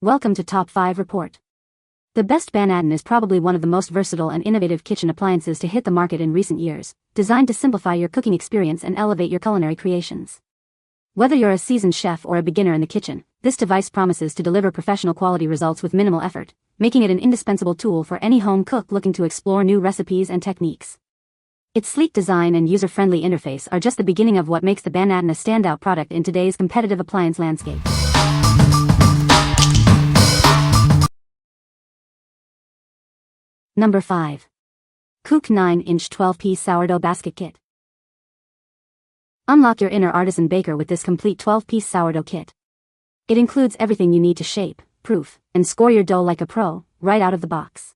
Welcome to Top 5 Report. The best Banneton is probably one of the most versatile and innovative kitchen appliances to hit the market in recent years, designed to simplify your cooking experience and elevate your culinary creations. Whether you're a seasoned chef or a beginner in the kitchen, this device promises to deliver professional quality results with minimal effort, making it an indispensable tool for any home cook looking to explore new recipes and techniques. Its sleek design and user-friendly interface are just the beginning of what makes the Banaton a standout product in today's competitive appliance landscape. Number 5. Kook 9-inch 12-piece sourdough basket kit. Unlock your inner artisan baker with this complete 12-piece sourdough kit. It includes everything you need to shape, proof, and score your dough like a pro, right out of the box.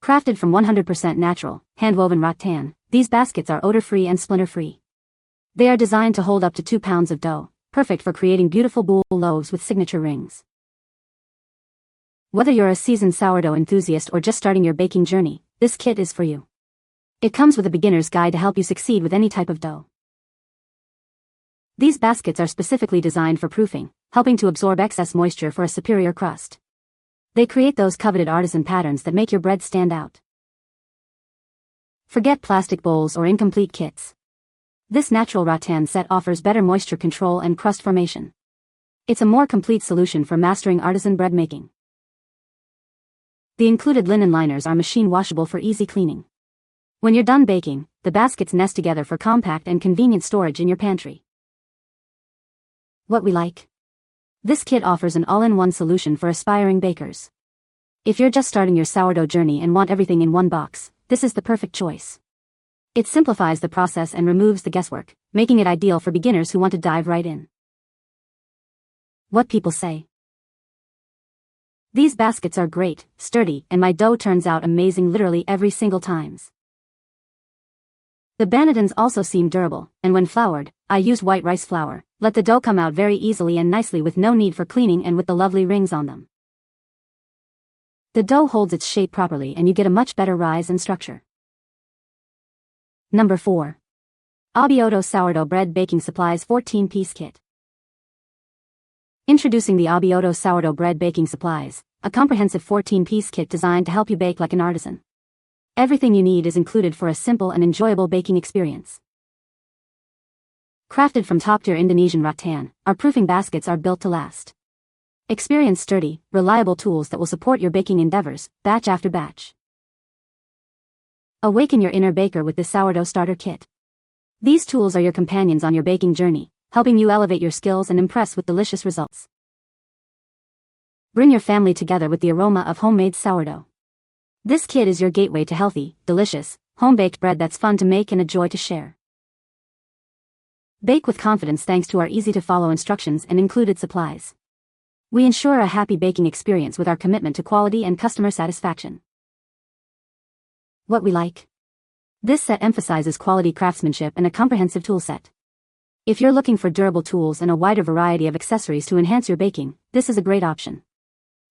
Crafted from 100% natural, hand-woven rattan, these baskets are odor-free and splinter-free. They are designed to hold up to 2 pounds of dough, perfect for creating beautiful boule loaves with signature rings. Whether you're a seasoned sourdough enthusiast or just starting your baking journey, this kit is for you. It comes with a beginner's guide to help you succeed with any type of dough. These baskets are specifically designed for proofing, helping to absorb excess moisture for a superior crust. They create those coveted artisan patterns that make your bread stand out. Forget plastic bowls or incomplete kits. This natural rattan set offers better moisture control and crust formation. It's a more complete solution for mastering artisan bread making. The included linen liners are machine washable for easy cleaning. When you're done baking, the baskets nest together for compact and convenient storage in your pantry. What we like? This kit offers an all-in-one solution for aspiring bakers. If you're just starting your sourdough journey and want everything in one box, this is the perfect choice. It simplifies the process and removes the guesswork, making it ideal for beginners who want to dive right in. What people say? These baskets are great, sturdy, and my dough turns out amazing literally every single times. The Bannetons also seem durable, and when floured, I used white rice flour, let the dough come out very easily and nicely with no need for cleaning and with the lovely rings on them. The dough holds its shape properly and you get a much better rise and structure. Number 4. ABIOTO Sourdough Bread Baking Supplies 14-piece kit. Introducing the ABIOTO Sourdough Bread Baking Supplies, a comprehensive 14-piece kit designed to help you bake like an artisan. Everything you need is included for a simple and enjoyable baking experience. Crafted from top-tier Indonesian rattan, our proofing baskets are built to last. Experience sturdy, reliable tools that will support your baking endeavors, batch after batch. Awaken your inner baker with this sourdough starter kit. These tools are your companions on your baking journey, helping you elevate your skills and impress with delicious results. Bring your family together with the aroma of homemade sourdough. This kit is your gateway to healthy, delicious, home-baked bread that's fun to make and a joy to share. Bake with confidence thanks to our easy-to-follow instructions and included supplies. We ensure a happy baking experience with our commitment to quality and customer satisfaction. What we like? This set emphasizes quality craftsmanship and a comprehensive tool set. If you're looking for durable tools and a wider variety of accessories to enhance your baking, this is a great option.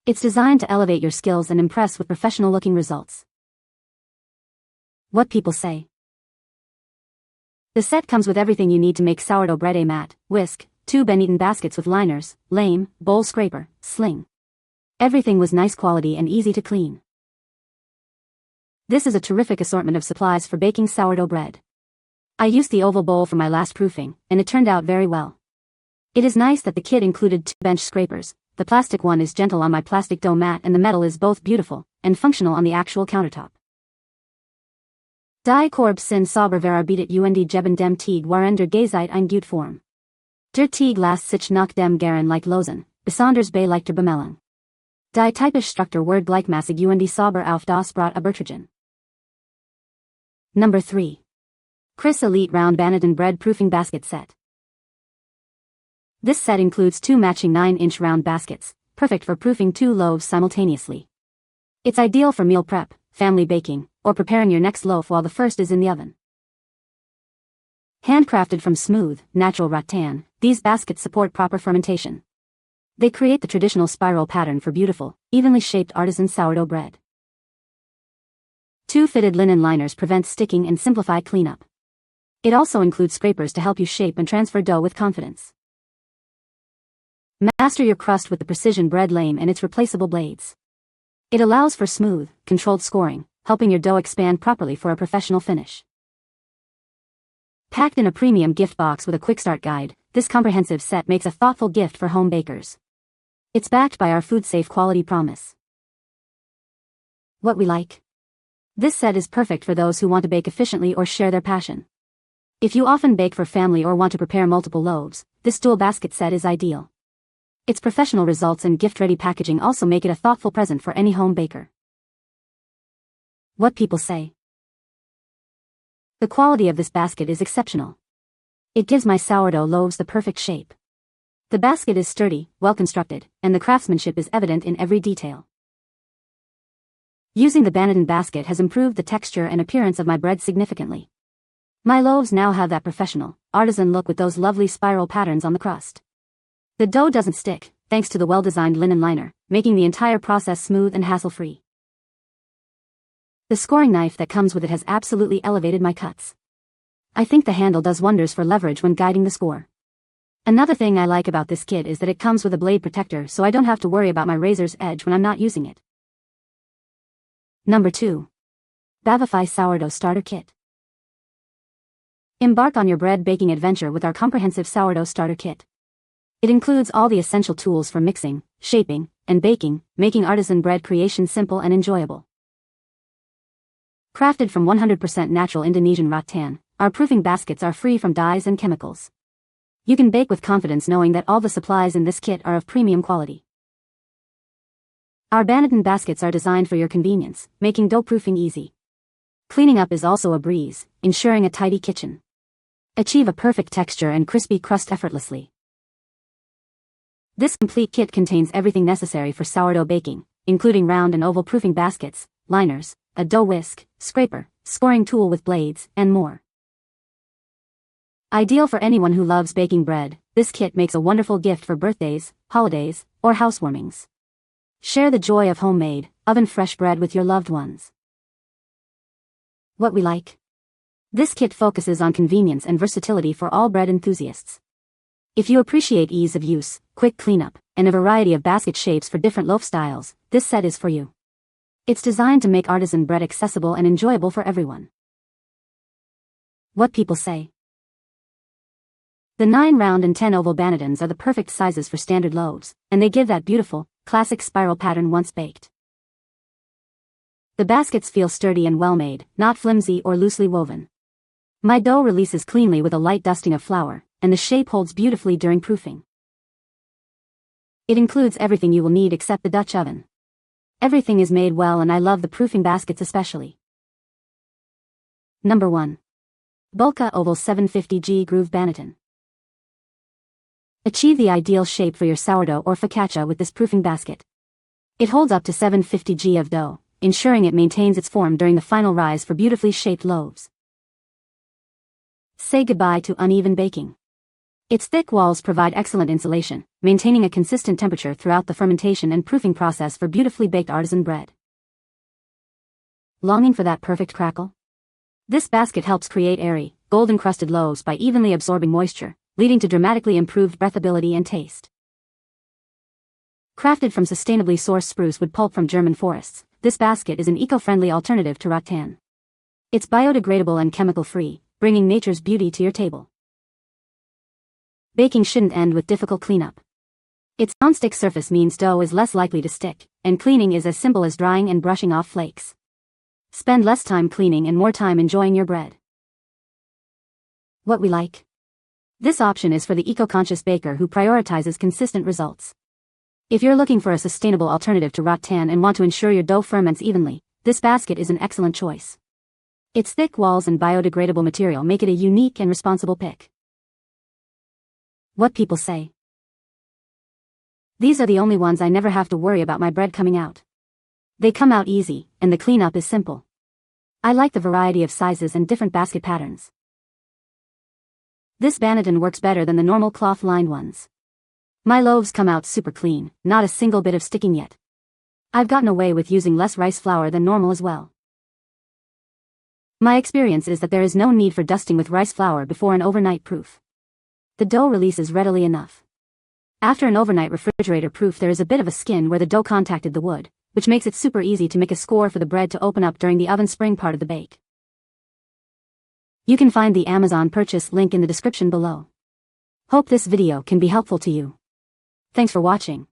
It's designed to elevate your skills and impress with professional-looking results. What people say? The set comes with everything you need to make sourdough bread: a mat, whisk, 2 Banneton baskets with liners, lame, bowl scraper, sling. Everything was nice quality and easy to clean. This is a terrific assortment of supplies for baking sourdough bread. I used the oval bowl for my last proofing, and it turned out very well. It is nice that the kit included 2 bench scrapers. The plastic one is gentle on my plastic dough mat and the metal is both beautiful and functional on the actual countertop. Die korb sin sauber verarbeitet und geben dem Teig warender Gezeit ein gut Form. Der Teig lässt sich nach dem Garen like Losen, besonders bei leichter Bemeldung. Die typisch Struktur wird gleichmäßig und sauber auf das Brot übertragen. Number 3. CRISS Elite Round Banneton Bread Proofing Basket Set. This set includes 2 matching 9-inch round baskets, perfect for proofing 2 loaves simultaneously. It's ideal for meal prep, family baking, or preparing your next loaf while the first is in the oven. Handcrafted from smooth, natural rattan, these baskets support proper fermentation. They create the traditional spiral pattern for beautiful, evenly shaped artisan sourdough bread. 2 fitted linen liners prevent sticking and simplify cleanup. It also includes scrapers to help you shape and transfer dough with confidence. Master your crust with the precision bread lame and its replaceable blades. It allows for smooth, controlled scoring, helping your dough expand properly for a professional finish. Packed in a premium gift box with a quick start guide, this comprehensive set makes a thoughtful gift for home bakers. It's backed by our food-safe quality promise. What we like. This set is perfect for those who want to bake efficiently or share their passion. If you often bake for family or want to prepare multiple loaves, this dual basket set is ideal. Its professional results and gift-ready packaging also make it a thoughtful present for any home baker. What people say. The quality of this basket is exceptional. It gives my sourdough loaves the perfect shape. The basket is sturdy, well constructed, and the craftsmanship is evident in every detail. Using the Banneton basket has improved the texture and appearance of my bread significantly. My loaves now have that professional, artisan look with those lovely spiral patterns on the crust. The dough doesn't stick, thanks to the well-designed linen liner, making the entire process smooth and hassle-free. The scoring knife that comes with it has absolutely elevated my cuts. I think the handle does wonders for leverage when guiding the score. Another thing I like about this kit is that it comes with a blade protector, so I don't have to worry about my razor's edge when I'm not using it. Number 2. BAVIFY Sourdough Starter Kit. Embark on your bread baking adventure with our comprehensive sourdough starter kit. It includes all the essential tools for mixing, shaping, and baking, making artisan bread creation simple and enjoyable. Crafted from 100% natural Indonesian rattan, our proofing baskets are free from dyes and chemicals. You can bake with confidence knowing that all the supplies in this kit are of premium quality. Our Banneton baskets are designed for your convenience, making dough proofing easy. Cleaning up is also a breeze, ensuring a tidy kitchen. Achieve a perfect texture and crispy crust effortlessly. This complete kit contains everything necessary for sourdough baking, including round and oval proofing baskets, liners, a dough whisk, scraper, scoring tool with blades, and more. Ideal for anyone who loves baking bread, this kit makes a wonderful gift for birthdays, holidays, or housewarmings. Share the joy of homemade, oven-fresh bread with your loved ones. What we like. This kit focuses on convenience and versatility for all bread enthusiasts. If you appreciate ease of use, quick cleanup, and a variety of basket shapes for different loaf styles, this set is for you. It's designed to make artisan bread accessible and enjoyable for everyone. What people say. The 9 round and 10 oval Bannetons are the perfect sizes for standard loaves, and they give that beautiful, classic spiral pattern once baked. The baskets feel sturdy and well-made, not flimsy or loosely woven. My dough releases cleanly with a light dusting of flour, and the shape holds beautifully during proofing. It includes everything you will need except the Dutch oven. Everything is made well and I love the proofing baskets especially. Number 1. Bulka Oval 750G Groove Banneton. Achieve the ideal shape for your sourdough or focaccia with this proofing basket. It holds up to 750 g of dough, ensuring it maintains its form during the final rise for beautifully shaped loaves. Say goodbye to uneven baking. Its thick walls provide excellent insulation, maintaining a consistent temperature throughout the fermentation and proofing process for beautifully baked artisan bread. Longing for that perfect crackle? This basket helps create airy, golden-crusted loaves by evenly absorbing moisture, leading to dramatically improved breathability and taste. Crafted from sustainably sourced spruce wood pulp from German forests, this basket is an eco-friendly alternative to rattan. It's biodegradable and chemical-free, bringing nature's beauty to your table. Baking shouldn't end with difficult cleanup. Its non-stick surface means dough is less likely to stick, and cleaning is as simple as drying and brushing off flakes. Spend less time cleaning and more time enjoying your bread. What we like. This option is for the eco-conscious baker who prioritizes consistent results. If you're looking for a sustainable alternative to rattan and want to ensure your dough ferments evenly, this basket is an excellent choice. Its thick walls and biodegradable material make it a unique and responsible pick. What people say. These are the only ones I never have to worry about my bread coming out. They come out easy, and the cleanup is simple. I like the variety of sizes and different basket patterns. This Banneton works better than the normal cloth-lined ones. My loaves come out super clean, not a single bit of sticking yet. I've gotten away with using less rice flour than normal as well. My experience is that there is no need for dusting with rice flour before an overnight proof. The dough releases readily enough. After an overnight refrigerator proof, there is a bit of a skin where the dough contacted the wood, which makes it super easy to make a score for the bread to open up during the oven spring part of the bake. You can find the Amazon purchase link in the description below. Hope this video can be helpful to you. Thanks for watching.